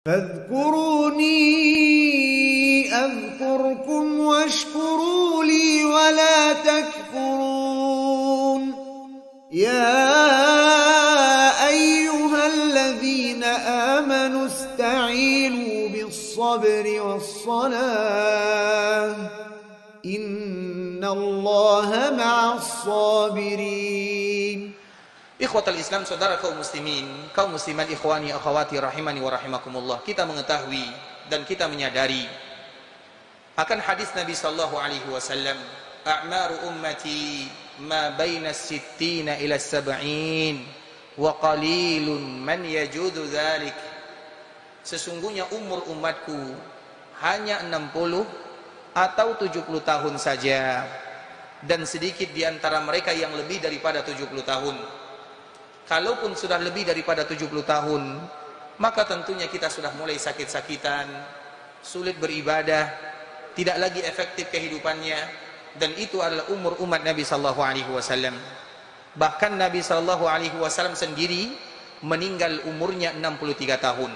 فاذكروني أذكركم واشكروا لي ولا تكفرون يا أيها الذين آمنوا استعينوا بالصبر والصلاة إن الله مع الصابرين. Ikhwatal Islam, saudara kaum muslimin, kaum muslimat, ikhwani, akhwati, rahimani wa rahimakumullah. Kita mengetahui dan kita menyadari akan hadis Nabi sallallahu alaihi wasallam, a'maru ummati ma baina sittina ila sab'in wa qalilun man yajudu dzalik. Sesungguhnya umur umatku hanya 60 atau 70 tahun saja, dan sedikit di antara mereka yang lebih daripada 70 tahun. Kalaupun sudah lebih daripada 70 tahun, maka tentunya kita sudah mulai sakit-sakitan, sulit beribadah, tidak lagi efektif kehidupannya, dan itu adalah umur umat Nabi sallallahu alaihi wasallam. Bahkan Nabi sallallahu alaihi wasallam sendiri meninggal umurnya 63 tahun.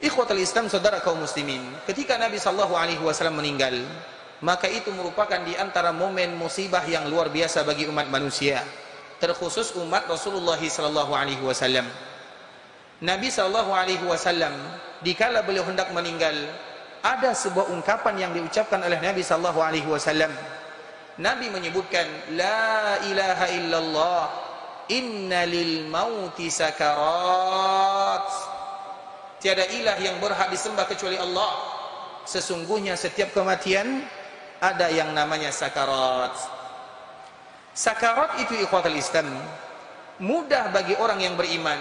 Ikhwatul Islam, saudara kaum muslimin, ketika Nabi sallallahu alaihi wasallam meninggal, maka itu merupakan di antara momen musibah yang luar biasa bagi umat manusia, terkhusus umat Rasulullah sallallahu alaihi wasallam. Nabi sallallahu alaihi wasallam dikala beliau hendak meninggal, ada sebuah ungkapan yang diucapkan oleh Nabi sallallahu alaihi wasallam. Nabi menyebutkan, la ilaha illallah, inna lil mauti sakarat. Tiada ilah yang berhak disembah kecuali Allah. Sesungguhnya setiap kematian ada yang namanya sakarat. Sakarat itu, ikhwatul Islam, mudah bagi orang yang beriman,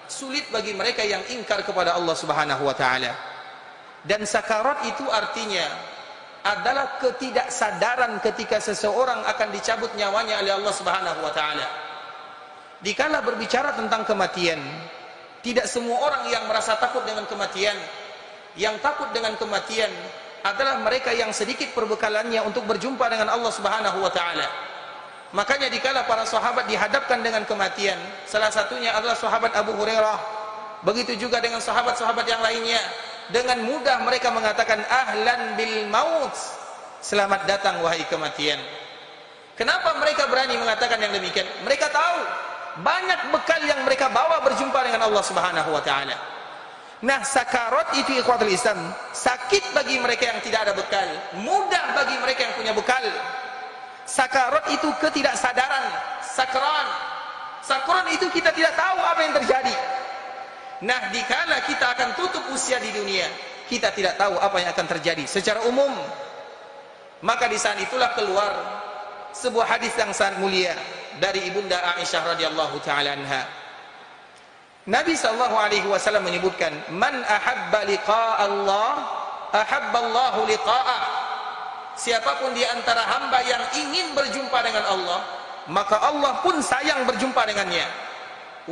sulit bagi mereka yang ingkar kepada Allah Subhanahu wa taala. Dan sakarat itu artinya adalah ketidaksadaran ketika seseorang akan dicabut nyawanya oleh Allah Subhanahu wa taala. Dikala berbicara tentang kematian, tidak semua orang yang merasa takut dengan kematian. Yang takut dengan kematian adalah mereka yang sedikit perbekalannya untuk berjumpa dengan Allah Subhanahu wa taala. Makanya dikala para sahabat dihadapkan dengan kematian, salah satunya adalah sahabat Abu Hurairah, begitu juga dengan sahabat-sahabat yang lainnya, dengan mudah mereka mengatakan ahlan bil maut, selamat datang wahai kematian. Kenapa mereka berani mengatakan yang demikian? Mereka tahu banyak bekal yang mereka bawa berjumpa dengan Allah Subhanahu wa taala. Nah, sakarat itu, ikhwatul Islam, sakit bagi mereka yang tidak ada bekal, mudah bagi mereka yang punya bekal. Sakarat itu ketidaksadaran, sakran. Sakran itu kita tidak tahu apa yang terjadi. Nah, dikala kita akan tutup usia di dunia, kita tidak tahu apa yang akan terjadi secara umum. Maka di saat itulah keluar sebuah hadis yang sangat mulia dari ibunda Aisyah radhiyallahu taala anha. Nabi sallallahu alaihi wasallam menyebutkan, man ahabba liqa'a Allah, ahabba Allahu liqa'ah. Siapapun di antara hamba yang ingin berjumpa dengan Allah, maka Allah pun sayang berjumpa dengannya.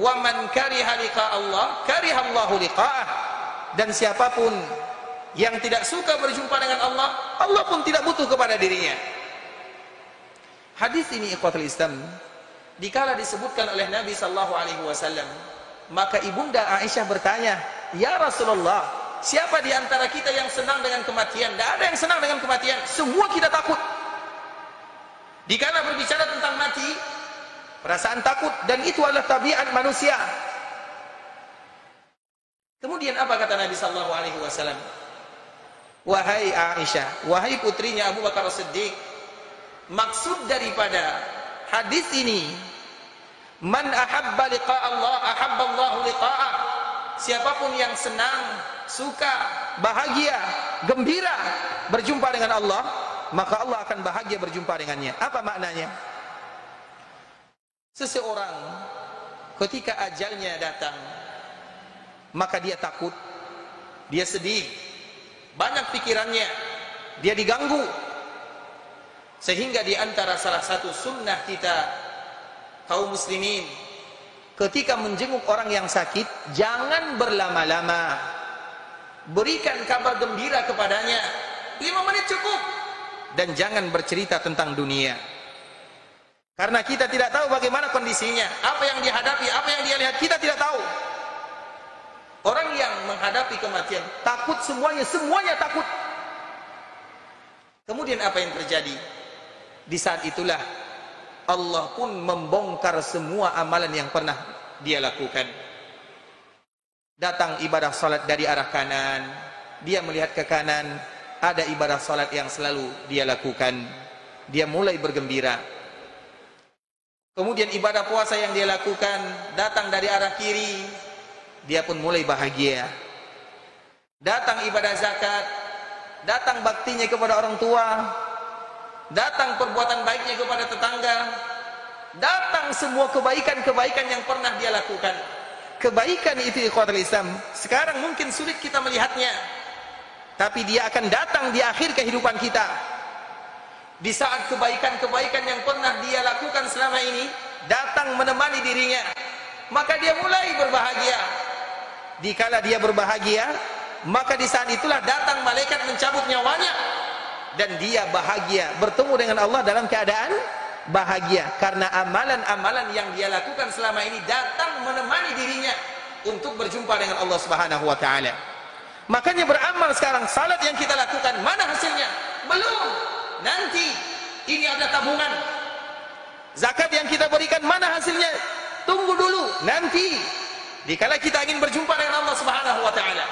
Wa man kariha liqa Allah, kariha Allahu liqa'ah. Dan siapapun yang tidak suka berjumpa dengan Allah, Allah pun tidak butuh kepada dirinya. Hadis ini, ikhwatul Islam, dikala disebutkan oleh Nabi sallallahu alaihi wasallam, maka ibunda Aisyah bertanya, ya Rasulullah, siapa di antara kita yang senang dengan kematian? Tidak ada yang senang dengan kematian. Semua kita takut. Dikala berbicara tentang mati, perasaan takut, dan itu adalah tabiat manusia. Kemudian apa kata Nabi sallallahu alaihi wasallam? Wahai Aisyah, wahai putrinya Abu Bakar As-Siddiq, maksud daripada hadis ini, man ahabba liqa Allah, ahabba Allahu liqa'ah. Siapapun yang senang, suka, bahagia, gembira berjumpa dengan Allah, maka Allah akan bahagia berjumpa dengannya. Apa maknanya? Seseorang ketika ajalnya datang, maka dia takut, dia sedih, banyak pikirannya, dia diganggu. Sehingga di antara salah satu sunnah kita kaum muslimin, ketika menjenguk orang yang sakit, jangan berlama-lama. Berikan kabar gembira kepadanya, 5 menit cukup. Dan jangan bercerita tentang dunia. Karena kita tidak tahu bagaimana kondisinya, apa yang dihadapi, apa yang dia lihat, kita tidak tahu. Orang yang menghadapi kematian takut semuanya takut. Kemudian apa yang terjadi? Di saat itulah Allah pun membongkar semua amalan yang pernah dia lakukan. Datang ibadah salat dari arah kanan, dia melihat ke kanan, ada ibadah salat yang selalu dia lakukan. Dia mulai bergembira. Kemudian ibadah puasa yang dia lakukan datang dari arah kiri, dia pun mulai bahagia. Datang ibadah zakat, datang baktinya kepada orang tua, datang perbuatan baiknya kepada tetangga, datang semua kebaikan-kebaikan yang pernah dia lakukan. Kebaikan itu ikhwatul Islam sekarang mungkin sulit kita melihatnya, tapi dia akan datang di akhir kehidupan kita. Di saat kebaikan-kebaikan yang pernah dia lakukan selama ini datang menemani dirinya, maka dia mulai berbahagia. Dikala dia berbahagia, maka di saat itulah datang malaikat mencabut nyawanya, dan dia bahagia bertemu dengan Allah dalam keadaan bahagia karena amalan-amalan yang dia lakukan selama ini datang menemani dirinya untuk berjumpa dengan Allah Subhanahu wa taala. Makanya beramal sekarang, salat yang kita lakukan mana hasilnya? Belum. Nanti ini ada tabungan. Zakat yang kita berikan mana hasilnya? Tunggu dulu, nanti dikala kita ingin berjumpa dengan Allah Subhanahu wa taala.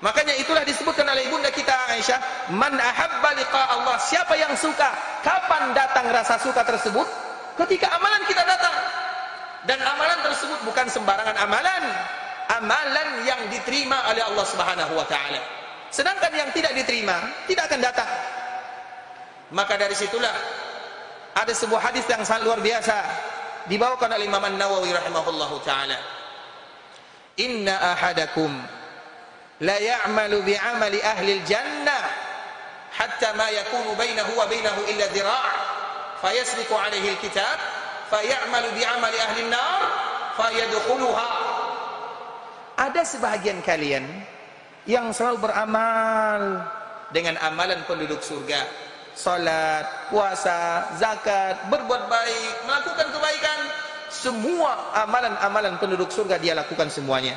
Makanya itulah disebutkan oleh ibunda kita Aisyah, man ahabba liqa Allah, siapa yang suka. Kapan datang rasa suka tersebut? Ketika amalan kita datang. Dan amalan tersebut bukan sembarangan amalan, amalan yang diterima oleh Allah Subhanahu wa taala. Sedangkan yang tidak diterima tidak akan datang. Maka dari situlah ada sebuah hadis yang sangat luar biasa dibawakan oleh Imam An-Nawawi rahimahullahu taala. Inna ahadakum la ya'malu bi'amali ahli al-jannah hatta ma yakunu bainahu wa bainahu illa dhira' fayasbiqu 'alaihi al-kitab fay'amalu bi'amali ahli an-nar fayadkhuluha. Ada sebahagian kalian yang selalu beramal dengan amalan penduduk surga. Salat, puasa, zakat, berbuat baik, melakukan kebaikan, semua amalan-amalan penduduk surga dia lakukan semuanya.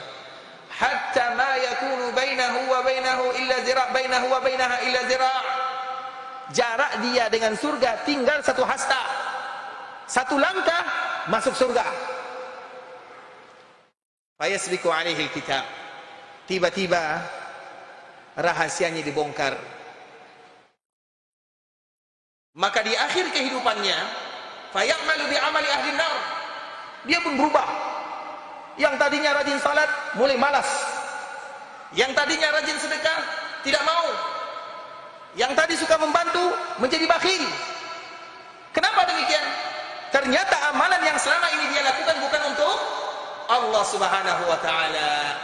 Hatta ma yakunu bainahu wa bainahu illa zira' bainahu wa bainaha illa zira'. Jarak dia dengan surga tinggal satu hasta. Satu langkah masuk surga. Fayasbiqu 'alaihi al-kitab. Tiba-tiba rahasianya dibongkar. Maka di akhir kehidupannya fayamalu bi amali ahli nar, dia pun berubah. Yang tadinya rajin salat mulai malas, yang tadinya rajin sedekah tidak mau, yang tadi suka membantu menjadi bakhil. Kenapa demikian? Ternyata amalan yang selama ini dia lakukan bukan untuk Allah Subhanahu wa taala.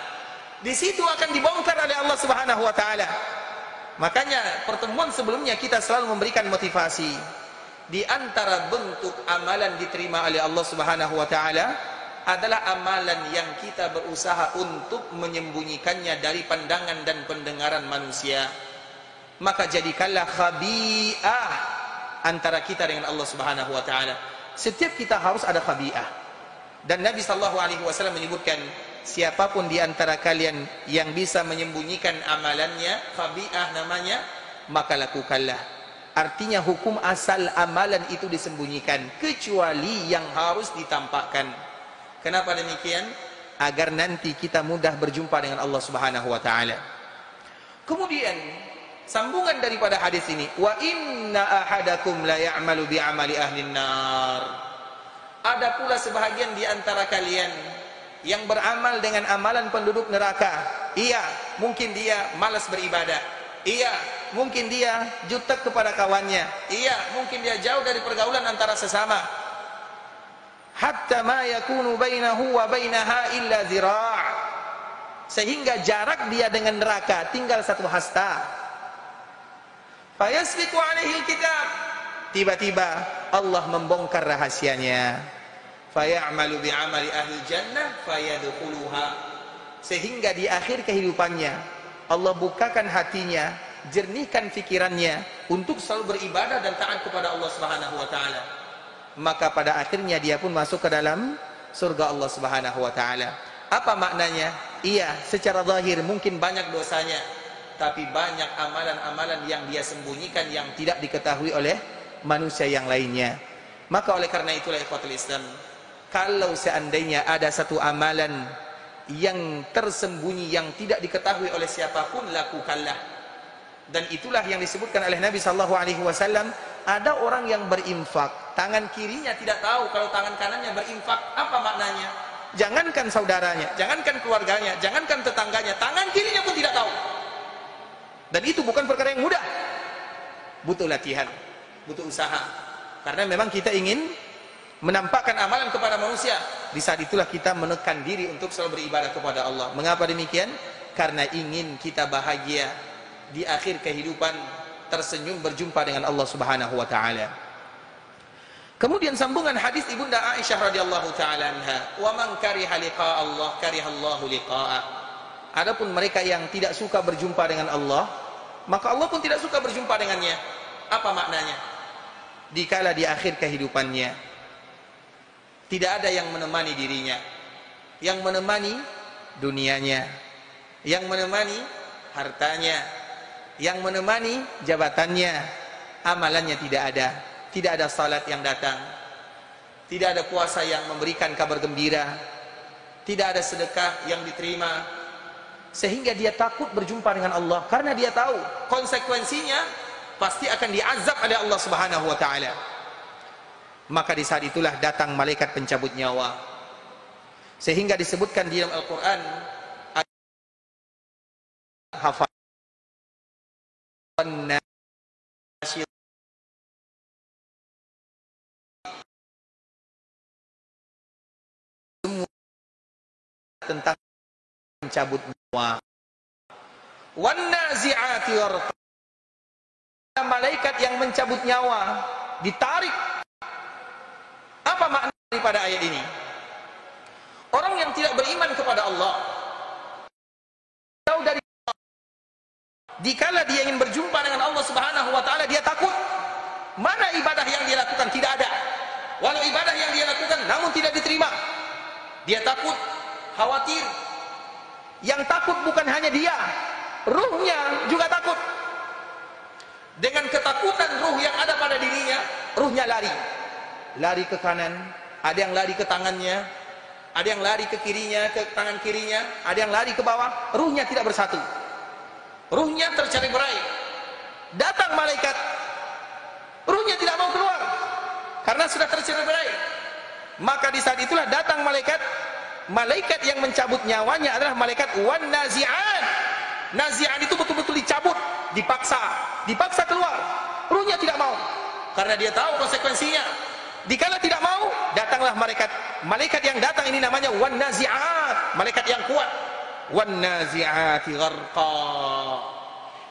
Di situ akan dibongkar oleh Allah Subhanahu wa taala. Makanya pertemuan sebelumnya kita selalu memberikan motivasi. Di antara bentuk amalan diterima oleh Allah Subhanahu wa taala adalah amalan yang kita berusaha untuk menyembunyikannya dari pandangan dan pendengaran manusia. Maka jadikanlah khabi'ah antara kita dengan Allah Subhanahu wa taala. Setiap kita harus ada khabi'ah. Dan Nabi sallallahu alaihi wasallam menyebutkan, siapapun di antara kalian yang bisa menyembunyikan amalannya, khabi'ah namanya, maka lakukanlah. Artinya hukum asal amalan itu disembunyikan, kecuali yang harus ditampakkan. Kenapa demikian? Agar nanti kita mudah berjumpa dengan Allah Subhanahu wa taala. Kemudian sambungan daripada hadis ini, wa inna ahadakum la ya'malu bi amali ahli nar. Ada pula sebahagian di antara kalian yang beramal dengan amalan penduduk neraka. Iya, mungkin dia malas beribadah. Iya, mungkin dia jutek kepada kawannya. Iya, mungkin dia jauh dari pergaulan antara sesama. Hatta ma yakunu bainahu wa bainaha illa zira'. Sehingga jarak dia dengan neraka tinggal satu hasta. Fayasbiqu 'alaihi al-kitab. Tiba-tiba Allah membongkar rahasianya. Fayamalu bi'amali ahli jannah fayadkhuluha. Sehingga di akhir kehidupannya Allah bukakan hatinya, jernihkan fikirannya untuk selalu beribadah dan taat kepada Allah Subhanahu wa taala. Maka pada akhirnya dia pun masuk ke dalam surga Allah Subhanahu wa taala. Apa maknanya? Iya, secara zahir mungkin banyak dosanya, tapi banyak amalan-amalan yang dia sembunyikan yang tidak diketahui oleh manusia yang lainnya. Maka oleh karena itulah ikhwatul Islam, kalau seandainya ada satu amalan yang tersembunyi yang tidak diketahui oleh siapapun, lakukanlah. Dan itulah yang disebutkan oleh Nabi sallallahu alaihi wasallam, ada orang yang berinfak, tangan kirinya tidak tahu kalau tangan kanannya berinfak. Apa maknanya? Jangankan saudaranya, jangankan keluarganya, jangankan tetangganya, tangan kirinya pun tidak tahu. Dan itu bukan perkara yang mudah. Butuh latihan, butuh usaha. Karena memang kita ingin menampakkan amalan kepada manusia. Di saat itulah kita menekan diri untuk selalu beribadah kepada Allah. Mengapa demikian? Karena ingin kita bahagia di akhir kehidupan, tersenyum berjumpa dengan Allah Subhanahu wa taala. Kemudian sambungan hadis Ibunda Aisyah radhiyallahu taala anha, "Wa man kariha liqa Allah, karihallahu liqa'a." Adapun mereka yang tidak suka berjumpa dengan Allah, maka Allah pun tidak suka berjumpa dengannya. Apa maknanya? Dikala di akhir kehidupannya tidak ada yang menemani dirinya, yang menemani dunianya, yang menemani hartanya, yang menemani jabatannya, amalannya tidak ada. Tidak ada salat yang datang, tidak ada puasa yang memberikan kabar gembira, tidak ada sedekah yang diterima, sehingga dia takut berjumpa dengan Allah karena dia tahu konsekuensinya pasti akan diazab oleh Allah Subhanahu wa taala. Maka di saat itulah datang malaikat pencabut nyawa, sehingga disebutkan di dalam Al-Qur'an, tentang mencabut nyawa. Wan nazi'ati gharqa. Malaikat yang mencabut nyawa ditarik. Apa makna daripada ayat ini? Orang yang tidak beriman kepada Allah, jauh dari Allah, dikala dia ingin berjumpa dengan Allah Subhanahu wa taala, dia takut. Mana ibadah yang dia lakukan? Tidak ada. Walau ibadah yang dia lakukan namun tidak diterima. Dia takut, khawatir. Yang takut bukan hanya dia, ruhnya juga takut. Dengan ketakutan ruh yang ada pada dirinya, ruhnya lari. Lari ke kanan, ada yang lari ke tangannya, ada yang lari ke kirinya, ke tangan kirinya, ada yang lari ke bawah. Ruhnya tidak bersatu, ruhnya tercerai-berai. Datang malaikat, ruhnya tidak mau keluar karena sudah tercerai-berai. Maka di saat itulah datang malaikat. Malaikat yang mencabut nyawanya adalah malaikat wan nazi'an. Nazi'an itu betul-betul dicabut, dipaksa keluar. Ruhnya tidak mau karena dia tahu konsekuensinya. Dikala tidak mau, datanglah malaikat yang datang ini namanya wan nazi'at, malaikat yang kuat. Wan nazi'ati gharqa.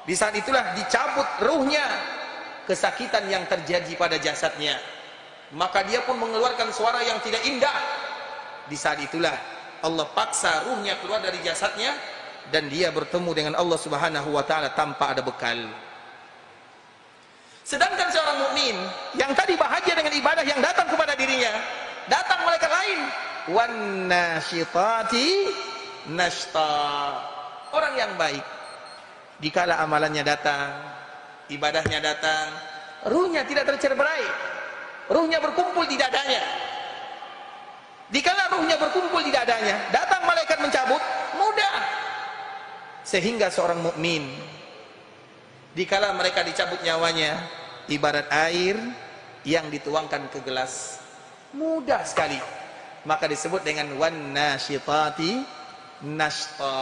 Di saat itulah dicabut ruhnya, kesakitan yang terjadi pada jasadnya. Maka dia pun mengeluarkan suara yang tidak indah. Di saat itulah Allah paksa ruhnya keluar dari jasadnya dan dia bertemu dengan Allah Subhanahu wa taala tanpa ada bekal. Sedangkan seorang mukmin yang tadi bahagia dengan ibadah yang datang kepada dirinya, datang malaikat lain, wan nasyitati nashta. Orang yang baik, dikala amalannya datang, ibadahnya datang, ruhnya tidak tercerai-berai, ruhnya berkumpul di dadanya. Dikala ruhnya berkumpul di dadanya, datang malaikat mencabut, mudah. Sehingga seorang mukmin, dikala mereka dicabut nyawanya, ibarat air yang dituangkan ke gelas, mudah sekali. Maka disebut dengan wan nasyitati nashta.